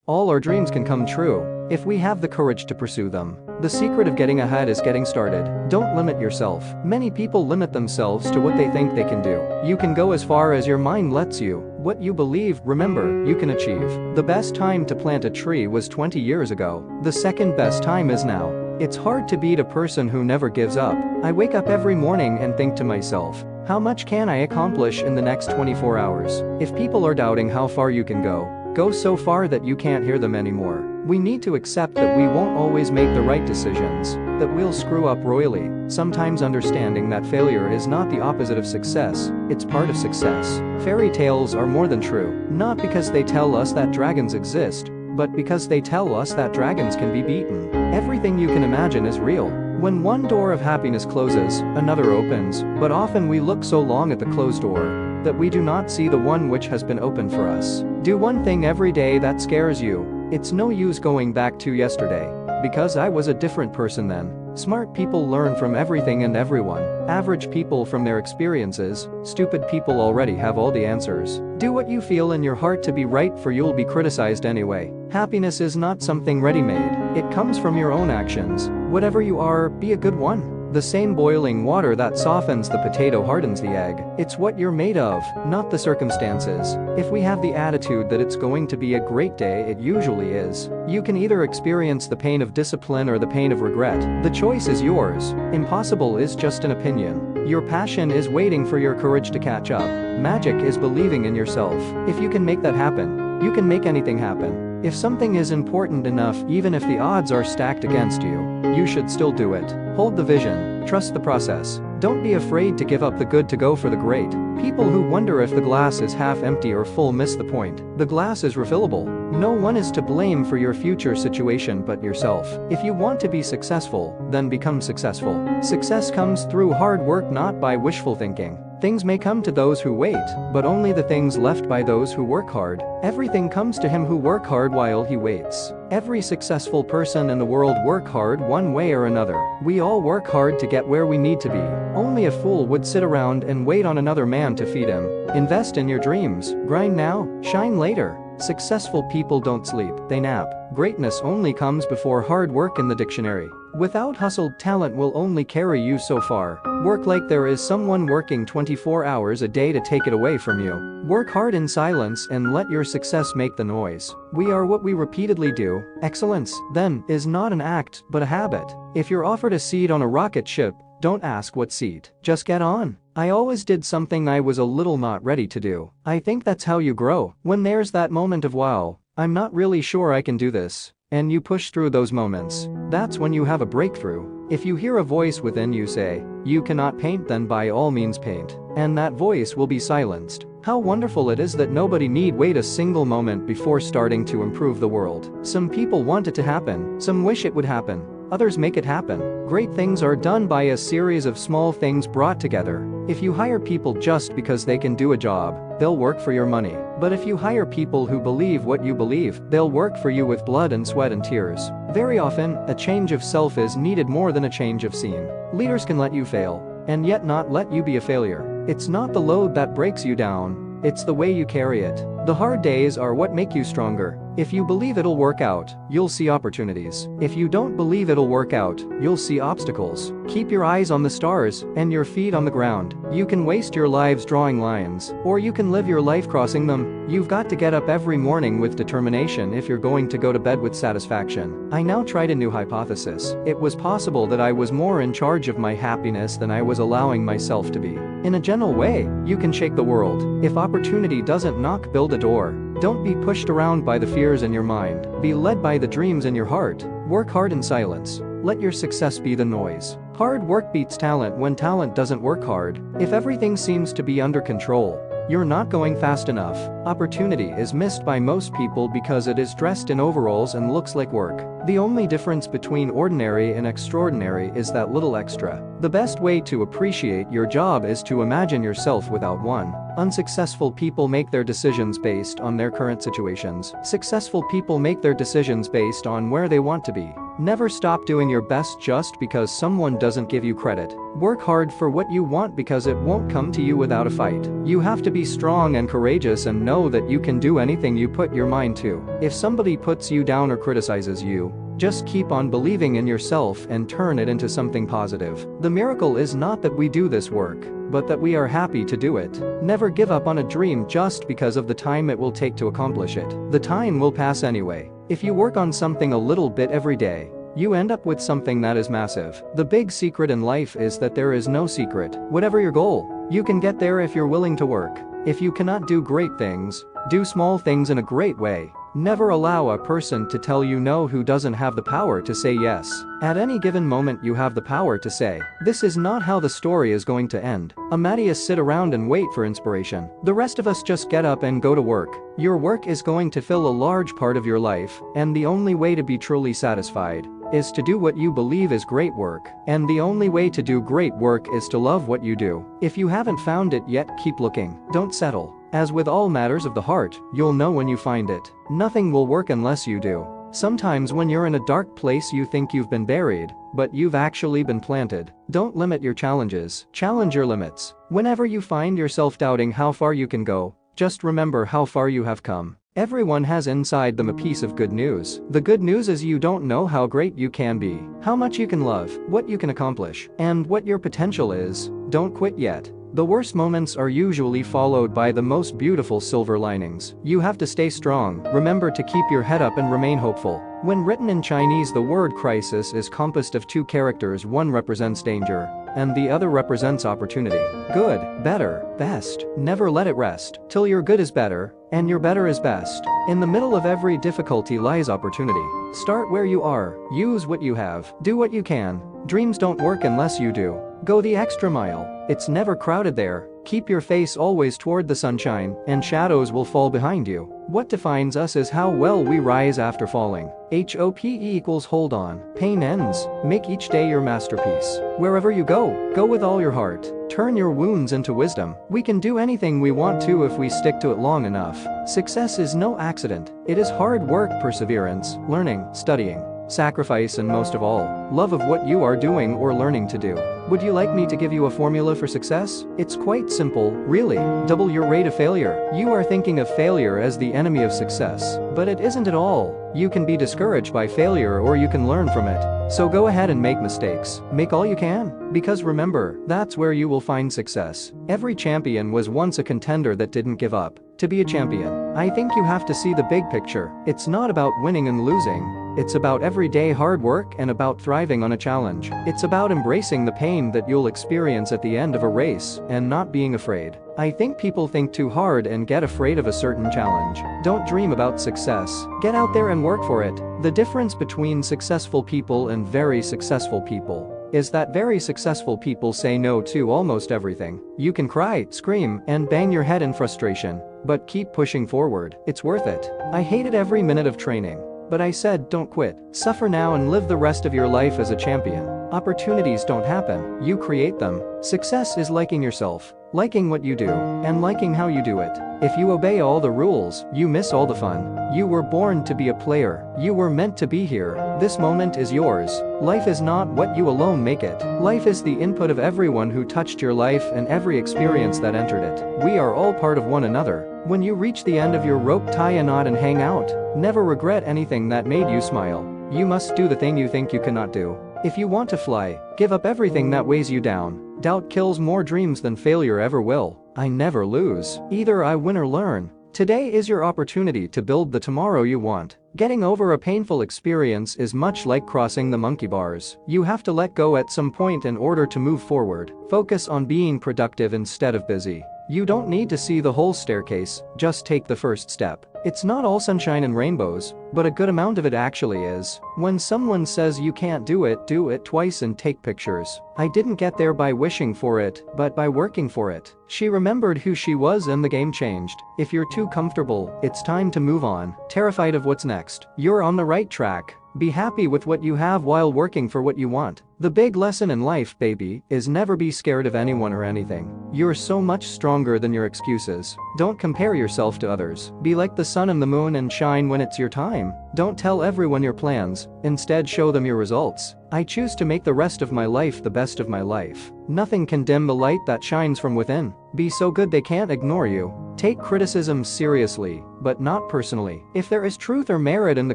All our dreams can come true if we have the courage to pursue them. The secret of getting ahead is getting started. Don't limit yourself. Many people limit themselves to what they think they can do. You can go as far as your mind lets you. What you believe, remember, you can achieve. The best time to plant a tree was 20 years ago. The second best time is now. It's hard to beat a person who never gives up. I wake up every morning and think to myself, how much can I accomplish in the next 24 hours? If people are doubting how far you can go so far that you can't hear them anymore. We need to accept that we won't always make the right decisions, that we'll screw up royally, sometimes understanding that failure is not the opposite of success, it's part of success. Fairy tales are more than true, not because they tell us that dragons exist, but because they tell us that dragons can be beaten. Everything you can imagine is real. When one door of happiness closes, another opens, but often we look so long at the closed door that we do not see the one which has been opened for us. Do one thing every day that scares you. It's no use going back to yesterday, because I was a different person then. Smart people learn from everything and everyone. Average people from their experiences. Stupid people already have all the answers. Do what you feel in your heart to be right, for you'll be criticized anyway. Happiness is not something ready-made. It comes from your own actions. Whatever you are, be a good one. The same boiling water that softens the potato hardens the egg. It's what you're made of, not the circumstances. If we have the attitude that it's going to be a great day, it usually is. You can either experience the pain of discipline or the pain of regret. The choice is yours. Impossible is just an opinion. Your passion is waiting for your courage to catch up. Magic is believing in yourself. If you can make that happen, you can make anything happen. If something is important enough, even if the odds are stacked against you, you should still do it. Hold the vision, trust the process. Don't be afraid to give up the good to go for the great. People who wonder if the glass is half empty or full miss the point. The glass is refillable. No one is to blame for your future situation but yourself. If you want to be successful, then become successful. Success comes through hard work, not by wishful thinking. Things may come to those who wait, but only the things left by those who work hard. Everything comes to him who work hard while he waits. Every successful person in the world work hard one way or another. We all work hard to get where we need to be. Only a fool would sit around and wait on another man to feed him. Invest in your dreams. Grind now, shine later. Successful people don't sleep, they nap. Greatness only comes before hard work in the dictionary. Without hustle, talent will only carry you so far. Work like there is someone working 24 hours a day to take it away from you. Work hard in silence and let your success make the noise. We are what we repeatedly do. Excellence, then, is not an act, but a habit. If you're offered a seat on a rocket ship, don't ask what seat, just get on. I always did something I was a little not ready to do. I think that's how you grow. When there's that moment of wow, I'm not really sure I can do this, and you push through those moments, that's when you have a breakthrough. If you hear a voice within you say, you cannot paint, then by all means paint, and that voice will be silenced. How wonderful it is that nobody need wait a single moment before starting to improve the world. Some people want it to happen, some wish it would happen. Others make it happen. Great things are done by a series of small things brought together. If you hire people just because they can do a job, they'll work for your money. But if you hire people who believe what you believe, they'll work for you with blood and sweat and tears. Very often, a change of self is needed more than a change of scene. Leaders can let you fail, and yet not let you be a failure. It's not the load that breaks you down, it's the way you carry it. The hard days are what make you stronger. If you believe it'll work out, you'll see opportunities. If you don't believe it'll work out, you'll see obstacles. Keep your eyes on the stars and your feet on the ground. You can waste your lives drawing lines, or you can live your life crossing them. You've got to get up every morning with determination if you're going to go to bed with satisfaction. I now tried a new hypothesis. It was possible that I was more in charge of my happiness than I was allowing myself to be. In a gentle way, you can shake the world. If opportunity doesn't knock, build a door. Don't be pushed around by the fears in your mind. Be led by the dreams in your heart. Work hard in silence. Let your success be the noise. Hard work beats talent when talent doesn't work hard. If everything seems to be under control, you're not going fast enough. Opportunity is missed by most people because it is dressed in overalls and looks like work. The only difference between ordinary and extraordinary is that little extra. The best way to appreciate your job is to imagine yourself without one. Unsuccessful people make their decisions based on their current situations. Successful people make their decisions based on where they want to be. Never stop doing your best just because someone doesn't give you credit. Work hard for what you want because it won't come to you without a fight. You have to be strong and courageous and know that you can do anything you put your mind to. If somebody puts you down or criticizes you, just keep on believing in yourself and turn it into something positive. The miracle is not that we do this work, but that we are happy to do it. Never give up on a dream just because of the time it will take to accomplish it. The time will pass anyway. If you work on something a little bit every day, you end up with something that is massive. The big secret in life is that there is no secret. Whatever your goal, you can get there if you're willing to work. If you cannot do great things, do small things in a great way. Never allow a person to tell you no who doesn't have the power to say yes. At any given moment you have the power to say, this is not how the story is going to end. Amadeus sit around and wait for inspiration. The rest of us just get up and go to work. Your work is going to fill a large part of your life, and the only way to be truly satisfied is to do what you believe is great work. And the only way to do great work is to love what you do. If you haven't found it yet, keep looking. Don't settle. As with all matters of the heart, you'll know when you find it. Nothing will work unless you do. Sometimes when you're in a dark place you think you've been buried, but you've actually been planted. Don't limit your challenges. Challenge your limits. Whenever you find yourself doubting how far you can go, just remember how far you have come. Everyone has inside them a piece of good news. The good news is you don't know how great you can be, how much you can love, what you can accomplish, and what your potential is. Don't quit yet. The worst moments are usually followed by the most beautiful silver linings. You have to stay strong, remember to keep your head up and remain hopeful. When written in Chinese, the word crisis is composed of two characters. One represents danger, and the other represents opportunity. Good, better, best. Never let it rest till your good is better, and your better is best. In the middle of every difficulty lies opportunity. Start where you are, use what you have, do what you can. Dreams don't work unless you do. Go the extra mile. It's never crowded there. Keep your face always toward the sunshine, and shadows will fall behind you. What defines us is how well we rise after falling. HOPE = hold on. Pain ends. Make each day your masterpiece. Wherever you go, go with all your heart. Turn your wounds into wisdom. We can do anything we want to if we stick to it long enough. Success is no accident. It is hard work, perseverance, learning, studying, sacrifice, and most of all, love of what you are doing or learning to do. Would you like me to give you a formula for success? It's quite simple, really. Double your rate of failure. You are thinking of failure as the enemy of success, but it isn't at all. You can be discouraged by failure or you can learn from it. So go ahead and make mistakes. Make all you can, because remember, that's where you will find success. Every champion was once a contender that didn't give up. To be a champion, I think you have to see the big picture. It's not about winning and losing. It's about everyday hard work and about thriving on a challenge. It's about embracing the pain that you'll experience at the end of a race and not being afraid. I think people think too hard and get afraid of a certain challenge. Don't dream about success. Get out there and work for it. The difference between successful people and very successful people is that very successful people say no to almost everything. You can cry, scream, and bang your head in frustration, but keep pushing forward. It's worth it. I hated every minute of training, but I said don't quit. Suffer now and live the rest of your life as a champion. Opportunities don't happen, you create them. Success is liking yourself, liking what you do, and liking how you do it. If you obey all the rules, you miss all the fun. You were born to be a player. You were meant to be here. This moment is yours. Life is not what you alone make it. Life is the input of everyone who touched your life and every experience that entered it. We are all part of one another. When you reach the end of your rope, tie a knot and hang out. Never regret anything that made you smile. You must do the thing you think you cannot do. If you want to fly, give up everything that weighs you down. Doubt kills more dreams than failure ever will. I never lose. Either I win or learn. Today is your opportunity to build the tomorrow you want. Getting over a painful experience is much like crossing the monkey bars. You have to let go at some point in order to move forward. Focus on being productive instead of busy. You don't need to see the whole staircase, just take the first step. It's not all sunshine and rainbows, but a good amount of it actually is. When someone says you can't do it twice and take pictures. I didn't get there by wishing for it, but by working for it. She remembered who she was and the game changed. If you're too comfortable, it's time to move on. Terrified of what's next? You're on the right track. Be happy with what you have while working for what you want. The big lesson in life, baby, is never be scared of anyone or anything. You're so much stronger than your excuses. Don't compare yourself to others. Be like the sun and the moon and shine when it's your time. Don't tell everyone your plans, instead show them your results. I choose to make the rest of my life the best of my life. Nothing can dim the light that shines from within. Be so good they can't ignore you. Take criticism seriously, but not personally. If there is truth or merit in the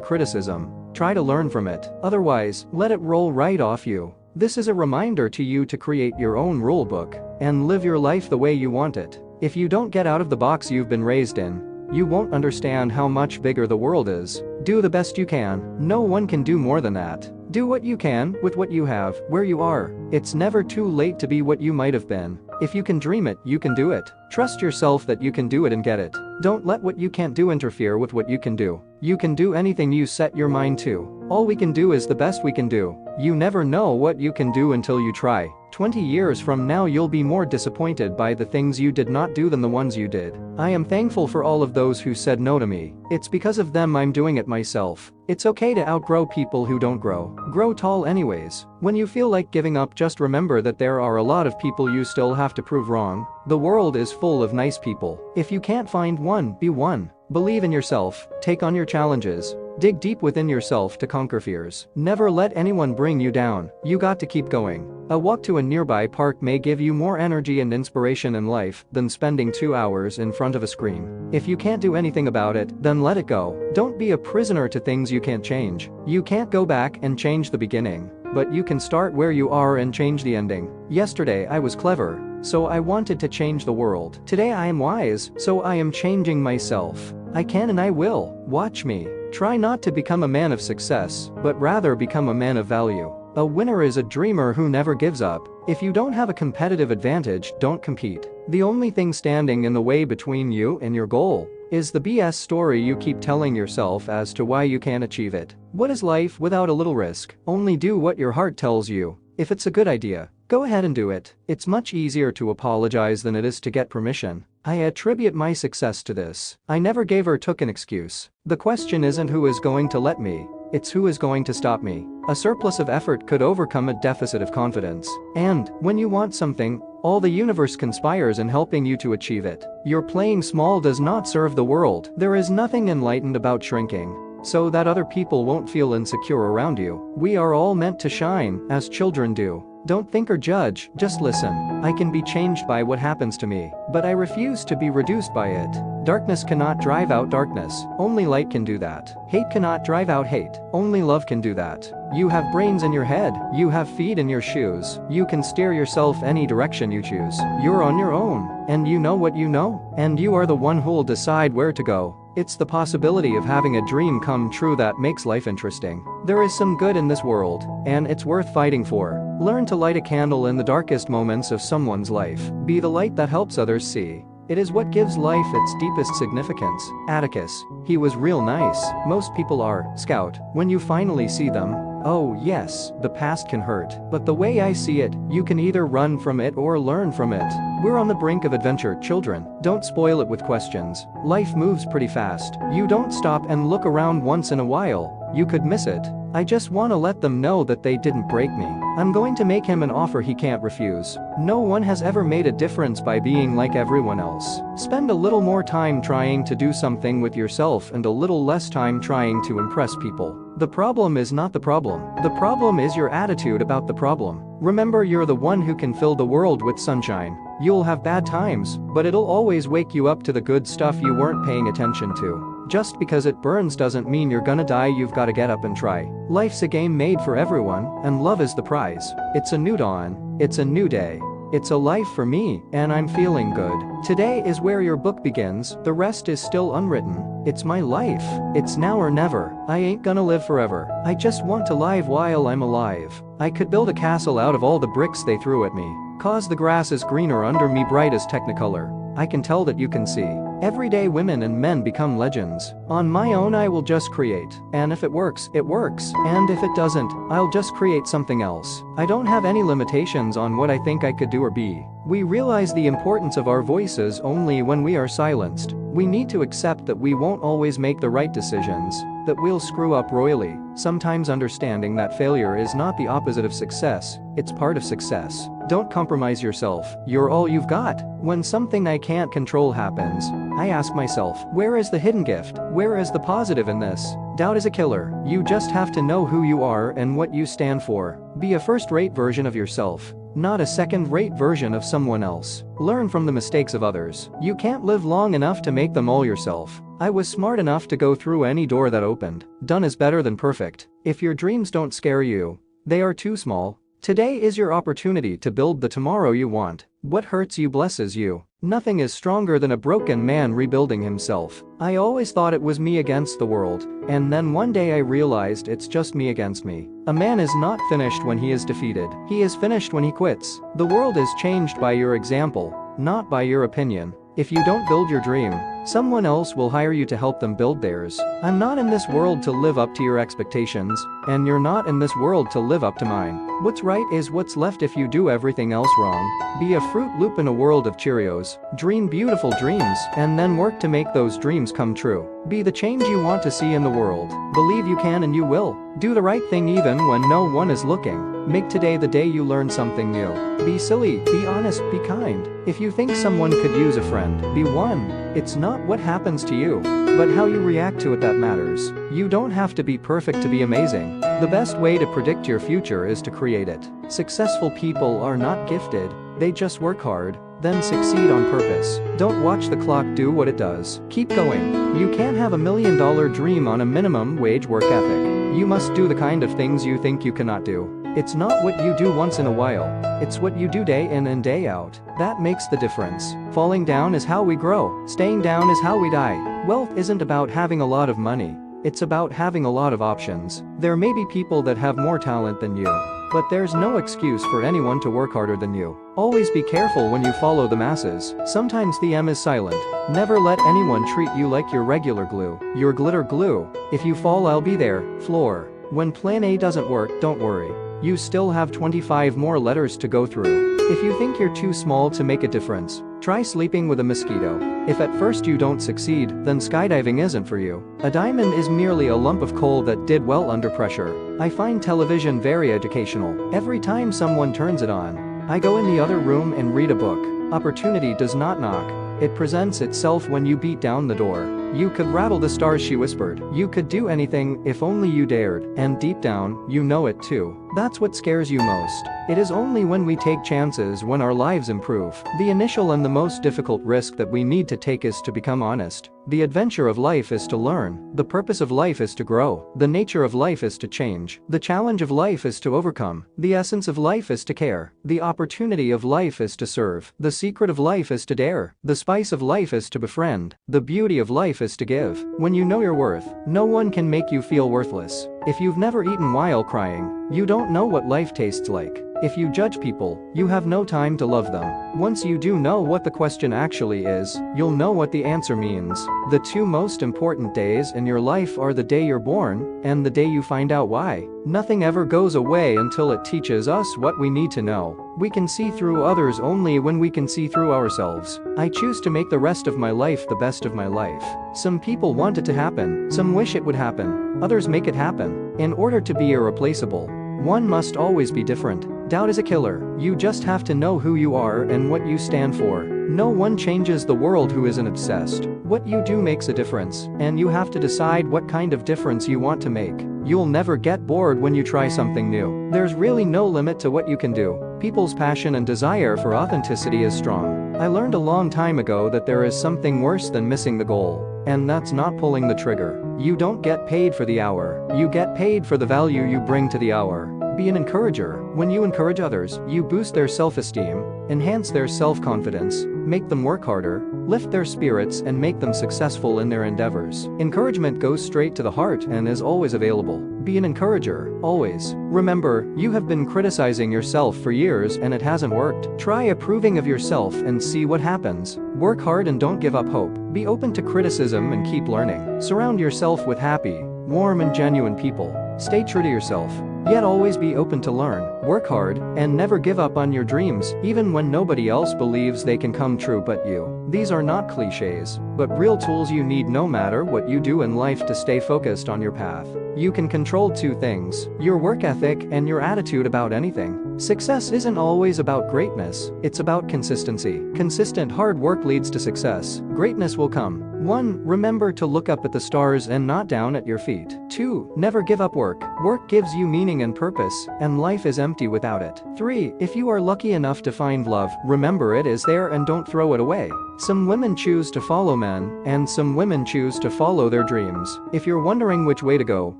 criticism, try to learn from it. Otherwise, let it roll right off you. This is a reminder to you to create your own rule book and live your life the way you want it. If you don't get out of the box you've been raised in, you won't understand how much bigger the world is. Do the best you can. No one can do more than that. Do what you can with what you have, where you are. It's never too late to be what you might have been. If you can dream it, you can do it. Trust yourself that you can do it and get it. Don't let what you can't do interfere with what you can do. You can do anything you set your mind to. All we can do is the best we can do. You never know what you can do until you try. 20 years from now you'll be more disappointed by the things you did not do than the ones you did. I am thankful for all of those who said no to me. It's because of them I'm doing it myself. It's okay to outgrow people who don't grow. Grow tall anyways. When you feel like giving up, just remember that there are a lot of people you still have to prove wrong. The world is full of nice people. If you can't find one, be one. Believe in yourself. Take on your challenges. Dig deep within yourself to conquer fears. Never let anyone bring you down. You got to keep going. A walk to a nearby park may give you more energy and inspiration in life than spending 2 hours in front of a screen. If you can't do anything about it, then let it go. Don't be a prisoner to things you can't change. You can't go back and change the beginning, but you can start where you are and change the ending. Yesterday I was clever, so I wanted to change the world. Today I am wise, so I am changing myself. I can and I will. Watch me. Try not to become a man of success, but rather become a man of value. A winner is a dreamer who never gives up. If you don't have a competitive advantage, don't compete. The only thing standing in the way between you and your goal is the BS story you keep telling yourself as to why you can't achieve it. What is life without a little risk? Only do what your heart tells you. If it's a good idea, go ahead and do it. It's much easier to apologize than it is to get permission. I attribute my success to this. I never gave or took an excuse. The question isn't who is going to let me, it's who is going to stop me. A surplus of effort could overcome a deficit of confidence. And when you want something, all the universe conspires in helping you to achieve it. Your playing small does not serve the world. There is nothing enlightened about shrinking, so that other people won't feel insecure around you. We are all meant to shine, as children do. Don't think or judge, just listen. I can be changed by what happens to me, but I refuse to be reduced by it. Darkness cannot drive out darkness, only light can do that. Hate cannot drive out hate, only love can do that. You have brains in your head, you have feet in your shoes, you can steer yourself any direction you choose. You're on your own, and you know what you know, and you are the one who'll decide where to go. It's the possibility of having a dream come true that makes life interesting. There is some good in this world, and it's worth fighting for. Learn to light a candle in the darkest moments of someone's life. Be the light that helps others see. It is what gives life its deepest significance. Atticus. He was real nice. Most people are. Scout. When you finally see them, oh yes, the past can hurt. But the way I see it, you can either run from it or learn from it. We're on the brink of adventure, children. Don't spoil it with questions. Life moves pretty fast. You don't stop and look around once in a while. You could miss it. I just want to let them know that they didn't break me. I'm going to make him an offer he can't refuse. No one has ever made a difference by being like everyone else. Spend a little more time trying to do something with yourself and a little less time trying to impress people. The problem is not the problem. The problem is your attitude about the problem. Remember, you're the one who can fill the world with sunshine. You'll have bad times, but it'll always wake you up to the good stuff you weren't paying attention to. Just because it burns doesn't mean you're gonna die. You've gotta get up and try. Life's a game made for everyone, and love is the prize. It's a new dawn. It's a new day. It's a life for me, and I'm feeling good. Today is where your book begins, the rest is still unwritten. It's my life. It's now or never. I ain't gonna live forever. I just want to live while I'm alive. I could build a castle out of all the bricks they threw at me. Cause the grass is greener under me, bright as Technicolor. I can tell that you can see. Everyday women and men become legends. On my own I will just create. And if it works, it works. And if it doesn't, I'll just create something else. I don't have any limitations on what I think I could do or be. We realize the importance of our voices only when we are silenced. We need to accept that we won't always make the right decisions, that we'll screw up royally, sometimes understanding that failure is not the opposite of success, it's part of success. Don't compromise yourself, you're all you've got. When something I can't control happens, I ask myself, where is the hidden gift? Where is the positive in this? Doubt is a killer. You just have to know who you are and what you stand for. Be a first-rate version of yourself, not a second-rate version of someone else. Learn from the mistakes of others. You can't live long enough to make them all yourself. I was smart enough to go through any door that opened. Done is better than perfect. If your dreams don't scare you, they are too small. Today is your opportunity to build the tomorrow you want. What hurts you blesses you. Nothing is stronger than a broken man rebuilding himself. I always thought it was me against the world, and then one day I realized it's just me against me. A man is not finished when he is defeated. He is finished when he quits. The world is changed by your example, not by your opinion. If you don't build your dream, someone else will hire you to help them build theirs. I'm not in this world to live up to your expectations, and you're not in this world to live up to mine. What's right is what's left if you do everything else wrong. Be a Fruit Loop in a world of Cheerios. Dream beautiful dreams, and then work to make those dreams come true. Be the change you want to see in the world. Believe you can and you will. Do the right thing even when no one is looking. Make today the day you learn something new. Be silly, be honest, be kind. If you think someone could use a friend, be one. It's not what happens to you, but how you react to it that matters. You don't have to be perfect to be amazing. The best way to predict your future is to create it. Successful people are not gifted, they just work hard, then succeed on purpose. Don't watch the clock do what it does. Keep going. You can't have $1 million dream on a minimum wage work ethic. You must do the kind of things you think you cannot do. It's not what you do once in a while, it's what you do day in and day out. That makes the difference. Falling down is how we grow, staying down is how we die. Wealth isn't about having a lot of money, it's about having a lot of options. There may be people that have more talent than you, but there's no excuse for anyone to work harder than you. Always be careful when you follow the masses. Sometimes the M is silent. Never let anyone treat you like your regular glue, your glitter glue. If you fall, I'll be there. Floor. When plan A doesn't work, don't worry. You still have 25 more letters to go through. If you think you're too small to make a difference, try sleeping with a mosquito. If at first you don't succeed, then skydiving isn't for you. A diamond is merely a lump of coal that did well under pressure. I find television very educational. Every time someone turns it on, I go in the other room and read a book. Opportunity does not knock. It presents itself when you beat down the door. You could rattle the stars, she whispered. You could do anything if only you dared, and deep down, you know it too. That's what scares you most. It is only when we take chances when our lives improve. The initial and the most difficult risk that we need to take is to become honest. The adventure of life is to learn. The purpose of life is to grow. The nature of life is to change. The challenge of life is to overcome. The essence of life is to care. The opportunity of life is to serve. The secret of life is to dare. The spice of life is to befriend. The beauty of life is to give. When you know your worth, no one can make you feel worthless. If you've never eaten while crying, you don't know what life tastes like. If you judge people, you have no time to love them. Once you do know what the question actually is, you'll know what the answer means. The two most important days in your life are the day you're born and the day you find out why. Nothing ever goes away until it teaches us what we need to know. We can see through others only when we can see through ourselves. I choose to make the rest of my life the best of my life. Some people want it to happen, some wish it would happen, others make it happen. In order to be irreplaceable, one must always be different. Doubt is a killer. You just have to know who you are and what you stand for. No one changes the world who isn't obsessed. What you do makes a difference, and you have to decide what kind of difference you want to make. You'll never get bored when you try something new. There's really no limit to what you can do. People's passion and desire for authenticity is strong. I learned a long time ago that there is something worse than missing the goal, and that's not pulling the trigger. You don't get paid for the hour. You get paid for the value you bring to the hour. Be an encourager. When you encourage others, you boost their self-esteem, enhance their self-confidence, make them work harder, lift their spirits, and make them successful in their endeavors. Encouragement goes straight to the heart and is always available. Be an encourager, always. Remember, you have been criticizing yourself for years and it hasn't worked. Try approving of yourself and see what happens. Work hard and don't give up hope. Be open to criticism and keep learning. Surround yourself with happy, warm and genuine people. Stay true to yourself. Yet always be open to learn, work hard, and never give up on your dreams, even when nobody else believes they can come true but you. These are not cliches, but real tools you need no matter what you do in life to stay focused on your path. You can control two things: your work ethic and your attitude about anything. Success isn't always about greatness, it's about consistency. Consistent hard work leads to success. Greatness will come. 1. Remember to look up at the stars and not down at your feet. 2. Never give up work. Work gives you meaning and purpose, and life is empty without it. 3. If you are lucky enough to find love, remember it is there and don't throw it away. Some women choose to follow men, and some women choose to follow their dreams. If you're wondering which way to go,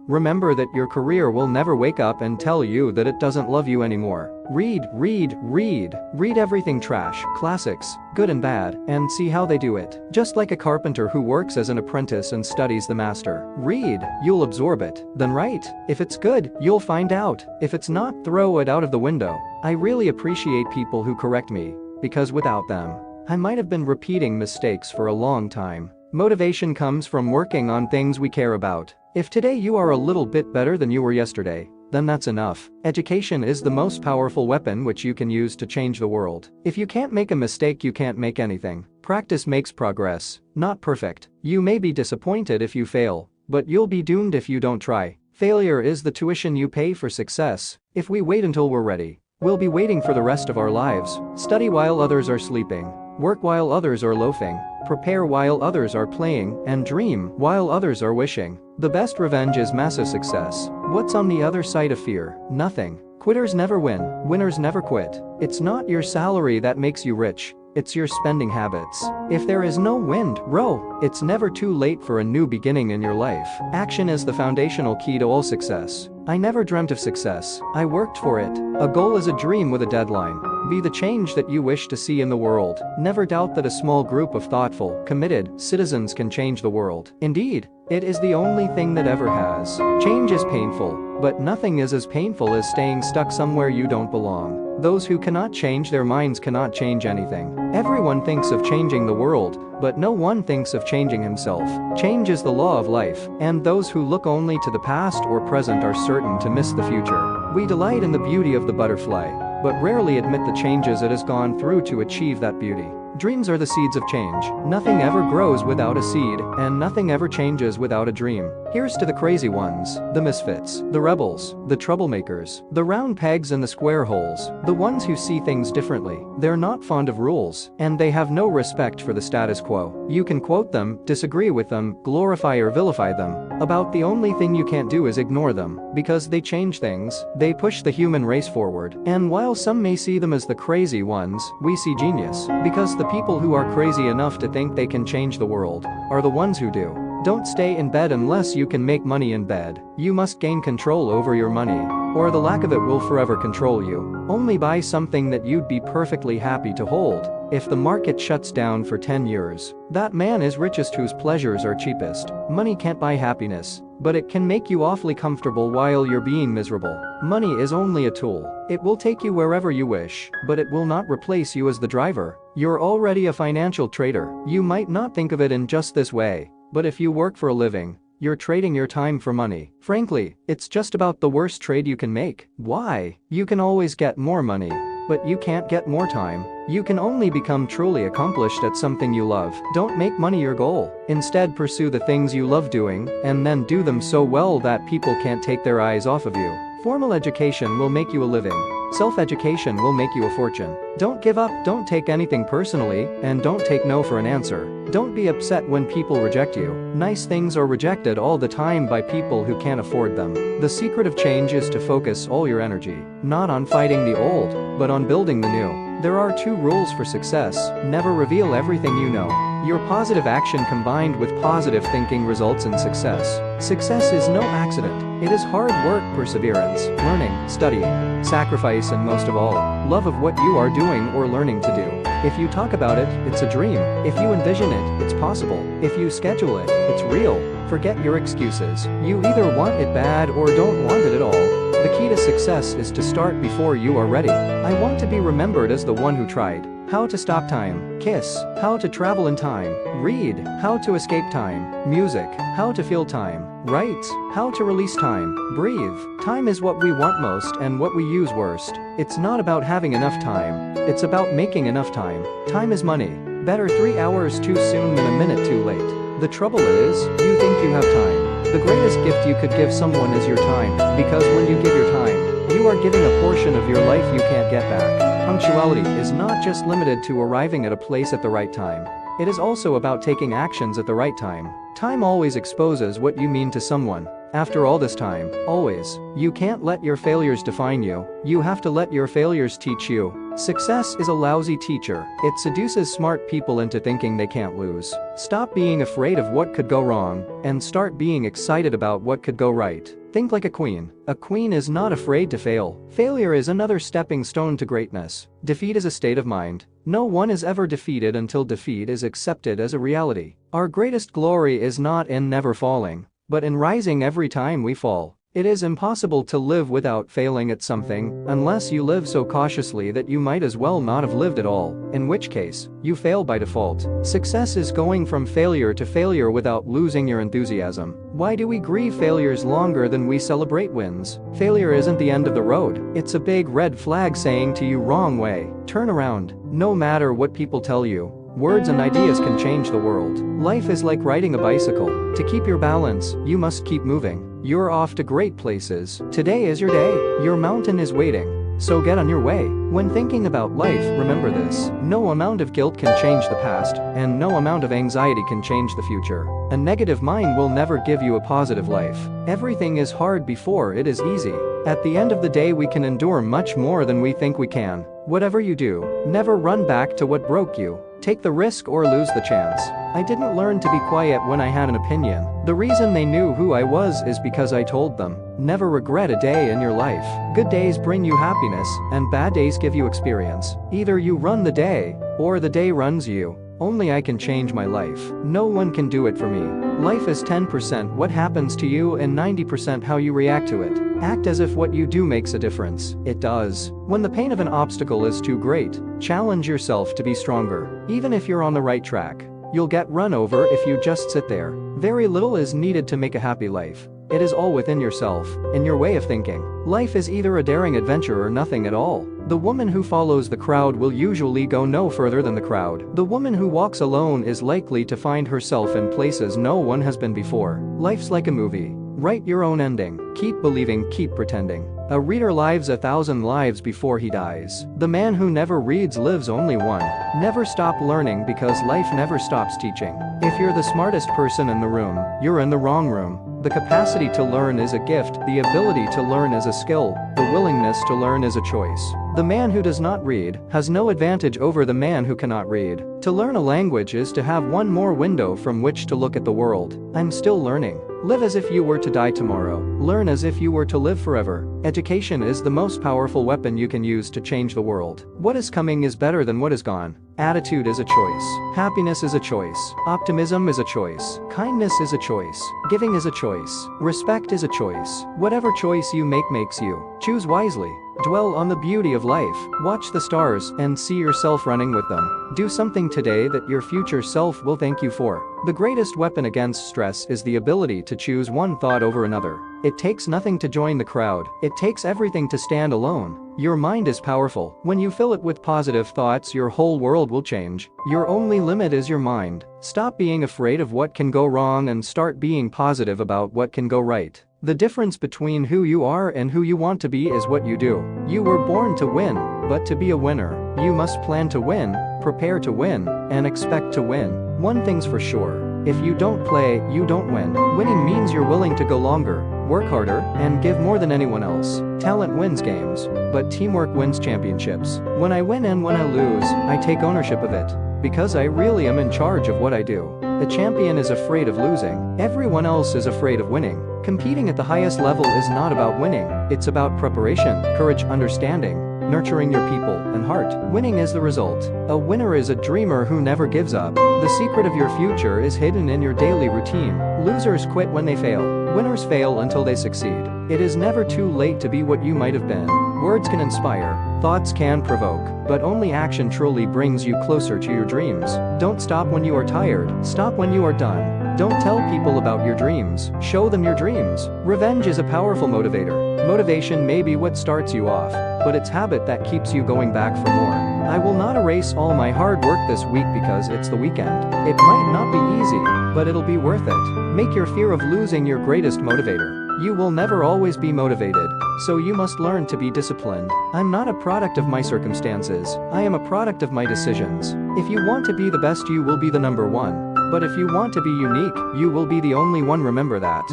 remember that your career will never wake up and tell you that it doesn't love you anymore. Read, read, read. Read everything: trash, classics, good and bad, and see how they do it. Just like a carpenter who works as an apprentice and studies the master. Read, you'll absorb it. Then write. If it's good, you'll find out. If it's not, throw it out of the window. I really appreciate people who correct me, because without them, I might have been repeating mistakes for a long time. Motivation comes from working on things we care about. If today you are a little bit better than you were yesterday, then that's enough. Education is the most powerful weapon which you can use to change the world. If you can't make a mistake, you can't make anything. Practice makes progress, not perfect. You may be disappointed if you fail, but you'll be doomed if you don't try. Failure is the tuition you pay for success. If we wait until we're ready, we'll be waiting for the rest of our lives. Study while others are sleeping. Work while others are loafing. Prepare while others are playing, and dream while others are wishing. The best revenge is massive success. What's on the other side of fear? Nothing. Quitters never win, winners never quit. It's not your salary that makes you rich, it's your spending habits. If there is no wind, row. It's never too late for a new beginning in your life. Action is the foundational key to all success. I never dreamt of success, I worked for it. A goal is a dream with a deadline. Be the change that you wish to see in the world. Never doubt that a small group of thoughtful, committed citizens can change the world. Indeed, it is the only thing that ever has. Change is painful, but nothing is as painful as staying stuck somewhere you don't belong. Those who cannot change their minds cannot change anything. Everyone thinks of changing the world, but no one thinks of changing himself. Change is the law of life, and those who look only to the past or present are certain to miss the future. We delight in the beauty of the butterfly, but rarely admit the changes it has gone through to achieve that beauty. Dreams are the seeds of change. Nothing ever grows without a seed, and nothing ever changes without a dream. Here's to the crazy ones, the misfits, the rebels, the troublemakers, the round pegs and the square holes, the ones who see things differently. They're not fond of rules, and they have no respect for the status quo. You can quote them, disagree with them, glorify or vilify them. About the only thing you can't do is ignore them, because they change things, they push the human race forward. And while some may see them as the crazy ones, we see genius, because the people who are crazy enough to think they can change the world are the ones who do. Don't stay in bed unless you can make money in bed. You must gain control over your money, or the lack of it will forever control you. Only buy something that you'd be perfectly happy to hold. If the market shuts down for 10 years, that man is richest whose pleasures are cheapest. Money can't buy happiness, but it can make you awfully comfortable while you're being miserable. Money is only a tool. It will take you wherever you wish, but it will not replace you as the driver. You're already a financial trader. You might not think of it in just this way, but if you work for a living, you're trading your time for money. Frankly, it's just about the worst trade you can make. Why? You can always get more money, but you can't get more time. You can only become truly accomplished at something you love. Don't make money your goal. Instead, pursue the things you love doing, and then do them so well that people can't take their eyes off of you. Formal education will make you a living. Self-education will make you a fortune. Don't give up, don't take anything personally, and don't take no for an answer. Don't be upset when people reject you. Nice things are rejected all the time by people who can't afford them. The secret of change is to focus all your energy, not on fighting the old, but on building the new. There are 2 rules for success. Never reveal everything you know. Your positive action combined with positive thinking results in success. Success is no accident. It is hard work, perseverance, learning, studying, sacrifice, and most of all, love of what you are doing or learning to do. If you talk about it, it's a dream. If you envision it, it's possible. If you schedule it, it's real. Forget your excuses. You either want it bad or don't want it at all. The key to success is to start before you are ready. I want to be remembered as the one who tried how to stop time. Kiss, how to travel in time. Read, how to escape time. Music, how to feel time. Write, how to release time. Breathe, time is what we want most and what we use worst. It's not about having enough time. It's about making enough time. Time is money. Better 3 hours too soon than a minute too late. The trouble is, you think you have time. The greatest gift you could give someone is your time, because when you give your time, you are giving a portion of your life you can't get back. Punctuality is not just limited to arriving at a place at the right time. It is also about taking actions at the right time. Time always exposes what you mean to someone. After all this time, always, you can't let your failures define you. You have to let your failures teach you. Success is a lousy teacher. It seduces smart people into thinking they can't lose. Stop being afraid of what could go wrong, and start being excited about what could go right. Think like a queen. A queen is not afraid to fail. Failure is another stepping stone to greatness. Defeat is a state of mind. No one is ever defeated until defeat is accepted as a reality. Our greatest glory is not in never falling, but in rising every time we fall. It is impossible to live without failing at something, unless you live so cautiously that you might as well not have lived at all, in which case, you fail by default. Success is going from failure to failure without losing your enthusiasm. Why do we grieve failures longer than we celebrate wins? Failure isn't the end of the road. It's a big red flag saying to you, wrong way. Turn around. No matter what people tell you, words and ideas can change the world. Life is like riding a bicycle. To keep your balance, you must keep moving. You're off to great places. Today is your day. Your mountain is waiting. So get on your way. When thinking about life, remember this. No amount of guilt can change the past, and no amount of anxiety can change the future. A negative mind will never give you a positive life. Everything is hard before it is easy. At the end of the day, we can endure much more than we think we can. Whatever you do, never run back to what broke you. Take the risk or lose the chance. I didn't learn to be quiet when I had an opinion. The reason they knew who I was is because I told them. Never regret a day in your life. Good days bring you happiness, and bad days give you experience. Either you run the day, or the day runs you. Only I can change my life. No one can do it for me. Life is 10% what happens to you and 90% how you react to it. Act as if what you do makes a difference. It does. When the pain of an obstacle is too great, challenge yourself to be stronger. Even if you're on the right track, you'll get run over if you just sit there. Very little is needed to make a happy life. It is all within yourself, in your way of thinking. Life is either a daring adventure or nothing at all. The woman who follows the crowd will usually go no further than the crowd. The woman who walks alone is likely to find herself in places no one has been before. Life's like a movie. Write your own ending. Keep believing, keep pretending. A reader lives 1,000 lives before he dies. The man who never reads lives only one. Never stop learning because life never stops teaching. If you're the smartest person in the room, you're in the wrong room. The capacity to learn is a gift, the ability to learn is a skill, the willingness to learn is a choice. The man who does not read has no advantage over the man who cannot read. To learn a language is to have one more window from which to look at the world. I'm still learning. Live as if you were to die tomorrow. Learn as if you were to live forever. Education is the most powerful weapon you can use to change the world. What is coming is better than what is gone. Attitude is a choice. Happiness is a choice. Optimism is a choice. Kindness is a choice. Giving is a choice. Respect is a choice. Whatever choice you make makes you. Choose wisely. Dwell on the beauty of life. Watch the stars and see yourself running with them. Do something today that your future self will thank you for. The greatest weapon against stress is the ability to choose one thought over another. It takes nothing to join the crowd. It takes everything to stand alone. Your mind is powerful. When you fill it with positive thoughts, your whole world will change. Your only limit is your mind. Stop being afraid of what can go wrong and start being positive about what can go right. The difference between who you are and who you want to be is what you do. You were born to win, but to be a winner, you must plan to win, prepare to win, and expect to win. One thing's for sure. If you don't play, you don't win. Winning means you're willing to go longer, work harder, and give more than anyone else. Talent wins games, but teamwork wins championships. When I win and when I lose, I take ownership of it. Because I really am in charge of what I do. The champion is afraid of losing. Everyone else is afraid of winning. Competing at the highest level is not about winning. It's about preparation, courage, understanding, nurturing your people and heart. Winning is the result. A winner is a dreamer who never gives up. The secret of your future is hidden in your daily routine. Losers quit when they fail. Winners fail until they succeed. It is never too late to be what you might have been. Words can inspire, thoughts can provoke, but only action truly brings you closer to your dreams. Don't stop when you are tired, stop when you are done. Don't tell people about your dreams, show them your dreams. Revenge is a powerful motivator. Motivation may be what starts you off, but it's habit that keeps you going back for more. I will not erase all my hard work this week because it's the weekend. It might not be easy, but it'll be worth it. Make your fear of losing your greatest motivator. You will never always be motivated, so you must learn to be disciplined. I'm not a product of my circumstances, I am a product of my decisions. If you want to be the best, you will be the number one. But if you want to be unique, you will be the only one. Remember that.